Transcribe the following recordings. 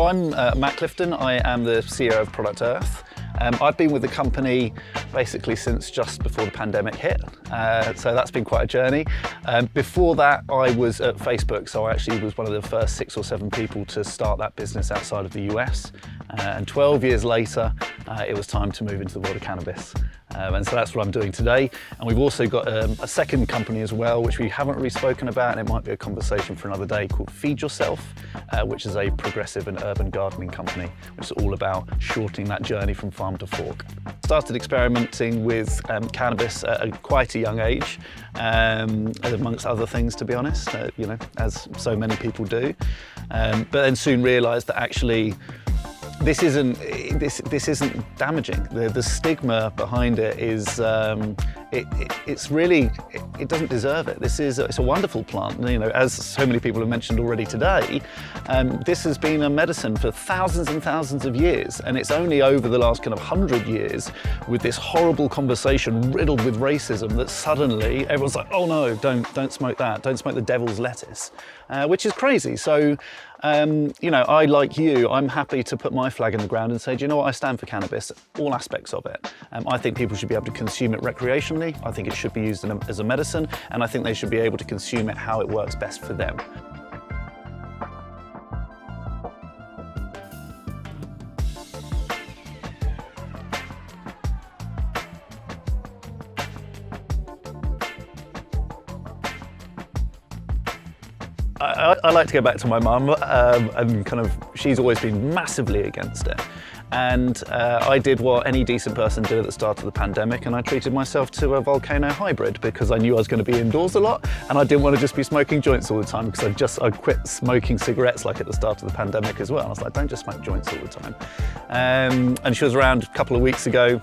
I'm Matt Clifton. I am the CEO of Product Earth. I've been with the company basically since just before the pandemic hit, so that's been quite a journey. Before that, I was at Facebook, so I actually was one of the first 6 or 7 people to start that business outside of the US. And 12 years later, it was time to move into the world of cannabis. And so that's what I'm doing today. And we've also got a second company as well, which we haven't really spoken about, and it might be a conversation for another day, called Feed Yourself, which is a progressive and urban gardening company, which is all about shortening that journey from farm to fork. Started experimenting with cannabis at quite a young age, amongst other things, to be honest, you know, as so many people do. But then soon realised that actually this isn't damaging. The stigma behind it is it doesn't deserve it. It's a wonderful plant. You know, as so many people have mentioned already today, this has been a medicine for thousands and thousands of years, and it's only over the last kind of 100 years, with this horrible conversation riddled with racism, that suddenly everyone's like, oh no, don't smoke that, don't smoke the devil's lettuce, which is crazy. So you know, I'm happy to put my flag in the ground and say, do you know what, I stand for cannabis, all aspects of it. I think people should be able to consume it recreationally. I think it should be used as a medicine, and I think they should be able to consume it how it works best for them. I like to go back to my mum, and she's always been massively against it. And I did what any decent person did at the start of the pandemic, and I treated myself to a volcano hybrid, because I knew I was going to be indoors a lot, and I didn't want to just be smoking joints all the time, because I quit smoking cigarettes like at the start of the pandemic as well. And I was like, don't just smoke joints all the time. And she was around a couple of weeks ago.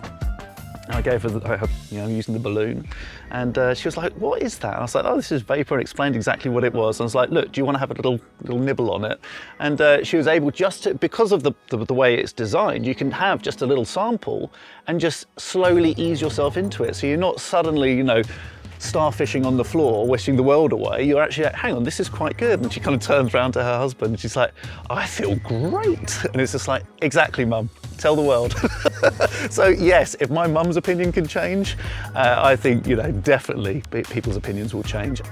I gave her, using the balloon, and she was like, what is that? And I was like, oh, this is vapor, and explained exactly what it was. And I was like, look, do you want to have a little nibble on it? And she was able just to, because of the way it's designed, you can have just a little sample and just slowly ease yourself into it. So you're not suddenly, you know, starfishing on the floor, wishing the world away. You're actually like, hang on, this is quite good. And she kind of turns around to her husband and she's like, I feel great. And it's just like, exactly, mum, tell the world. So yes, if my mum's opinion can change, I think, you know, definitely people's opinions will change.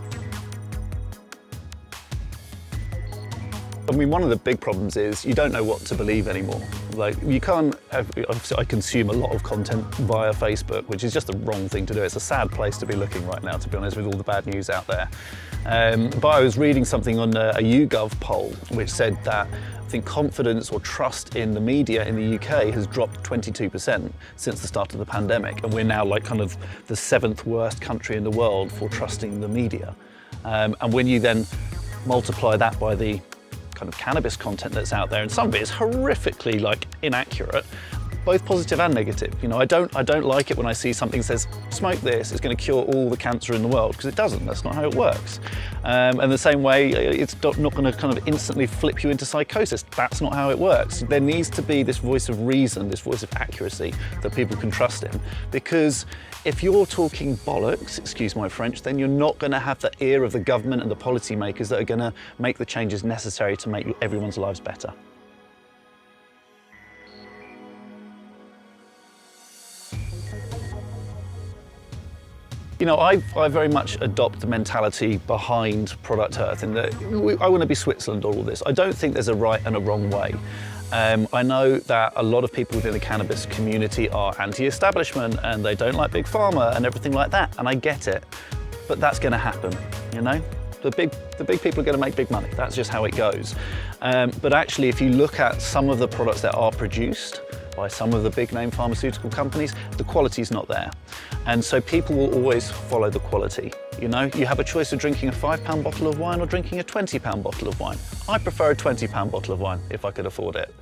I mean, one of the big problems is you don't know what to believe anymore. Like, you can't, obviously I consume a lot of content via Facebook, which is just the wrong thing to do. It's a sad place to be looking right now, to be honest, with all the bad news out there. But I was reading something on a YouGov poll, which said that I think confidence or trust in the media in the UK has dropped 22% since the start of the pandemic. And we're now like kind of the 7th worst country in the world for trusting the media. And when you then multiply that by the kind of cannabis content that's out there, and some of it is horrifically like inaccurate, both positive and negative. You know, I don't like it when I see something that says, smoke this, it's going to cure all the cancer in the world, because it doesn't. That's not how it works. And the same way, it's not going to kind of instantly flip you into psychosis. That's not how it works. There needs to be this voice of reason, this voice of accuracy that people can trust in, because if you're talking bollocks, excuse my French, then you're not going to have the ear of the government and the policymakers that are going to make the changes necessary to make everyone's lives better. You know, I very much adopt the mentality behind Product Earth, in that I want to be Switzerland, all of this. I don't think there's a right and a wrong way. I know that a lot of people within the cannabis community are anti-establishment and they don't like big pharma and everything like that, and I get it, but that's going to happen, you know? The big people are going to make big money. That's just how it goes. But actually, if you look at some of the products that are produced by some of the big name pharmaceutical companies, the quality's not there. And so people will always follow the quality. You know, you have a choice of drinking a £5 bottle of wine or drinking a £20 bottle of wine. I prefer a £20 bottle of wine if I could afford it.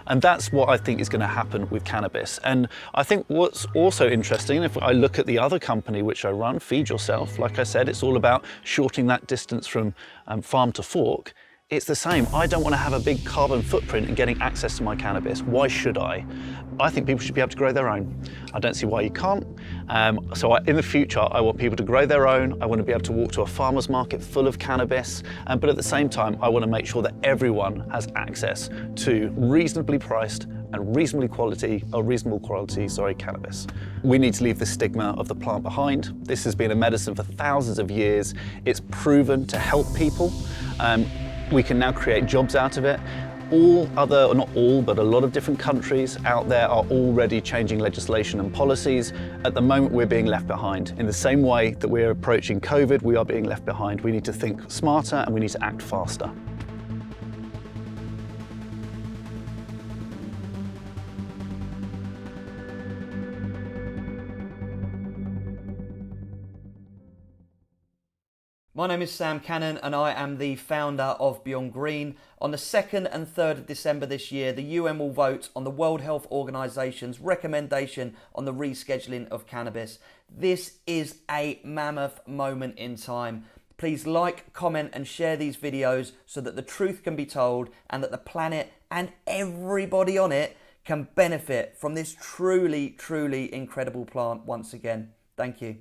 And that's what I think is going to happen with cannabis. And I think what's also interesting, if I look at the other company which I run, Feed Yourself, like I said, it's all about shortening that distance from farm to fork. It's the same. I don't want to have a big carbon footprint in getting access to my cannabis. Why should I? I think people should be able to grow their own. I don't see why you can't. In the future, I want people to grow their own. I want to be able to walk to a farmer's market full of cannabis. But at the same time, I want to make sure that everyone has access to reasonably priced and reasonable quality cannabis. We need to leave the stigma of the plant behind. This has been a medicine for thousands of years. It's proven to help people. We can now create jobs out of it. Not all, but a lot of different countries out there are already changing legislation and policies. At the moment, we're being left behind. In the same way that we're approaching COVID, we are being left behind. We need to think smarter and we need to act faster. My name is Sam Cannon and I am the founder of Beyond Green. On the 2nd and 3rd of December this year, the UN will vote on the World Health Organization's recommendation on the rescheduling of cannabis. This is a mammoth moment in time. Please like, comment and share these videos so that the truth can be told and that the planet and everybody on it can benefit from this truly, truly incredible plant once again. Thank you.